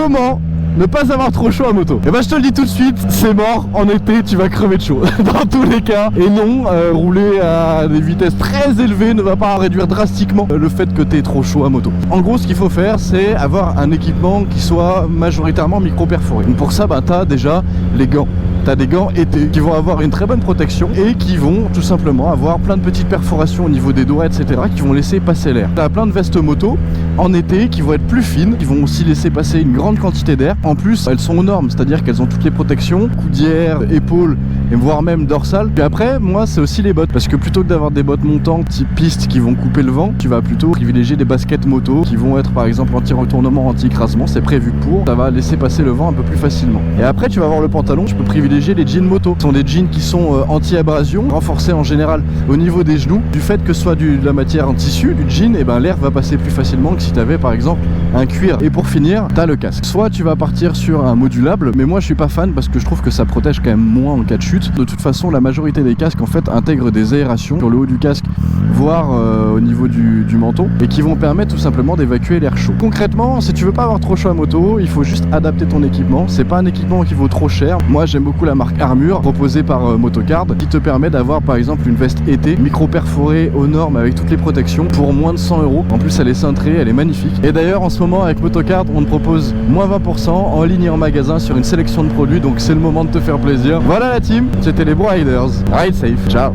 Comment ne pas avoir trop chaud à moto? Et bah je te le dis tout de suite, c'est mort, en été tu vas crever de chaud dans tous les cas. Et non, rouler à des vitesses très élevées ne va pas réduire drastiquement le fait que t'aies trop chaud à moto. En gros ce qu'il faut faire c'est avoir un équipement qui soit majoritairement micro perforé. Donc pour ça bah t'as déjà les gants. T'as des gants été qui vont avoir une très bonne protection et qui vont tout simplement avoir plein de petites perforations au niveau des doigts, etc. qui vont laisser passer l'air. T'as plein de vestes moto en été qui vont être plus fines, qui vont aussi laisser passer une grande quantité d'air. En plus, elles sont aux normes, c'est-à-dire qu'elles ont toutes les protections, coudières, épaules et voire même dorsales. Puis après, moi, c'est aussi les bottes, parce que plutôt que d'avoir des bottes montantes type piste qui vont couper le vent, tu vas plutôt privilégier des baskets moto qui vont être par exemple anti-retournement, anti-écrasement. C'est prévu pour, ça va laisser passer le vent un peu plus facilement. Et après, tu vas avoir le pantalon, tu peux privilégier les jeans moto. Ce sont des jeans qui sont anti-abrasion, renforcés en général au niveau des genoux. Du fait que ce soit de la matière en tissu, du jean, et ben l'air va passer plus facilement que si tu avais par exemple un cuir. Et pour finir, tu as le casque. Soit tu vas partir sur un modulable, mais moi je suis pas fan parce que je trouve que ça protège quand même moins en cas de chute. De toute façon, la majorité des casques en fait intègrent des aérations sur le haut du casque, voire au niveau du menton, et qui vont permettre tout simplement d'évacuer l'air chaud. Concrètement, si tu veux pas avoir trop chaud à moto, il faut juste adapter ton équipement. C'est pas un équipement qui vaut trop cher. Moi j'aime beaucoup la marque Armure proposée par Motocard, qui te permet d'avoir par exemple une veste été micro perforée aux normes avec toutes les protections pour moins de 100 €. En plus elle est cintrée, elle est magnifique. Et d'ailleurs en ce moment avec Motocard on te propose moins 20% en ligne et en magasin sur une sélection de produits, donc c'est le moment de te faire plaisir. Voilà la team, c'était les Bro Riders. Ride safe, ciao.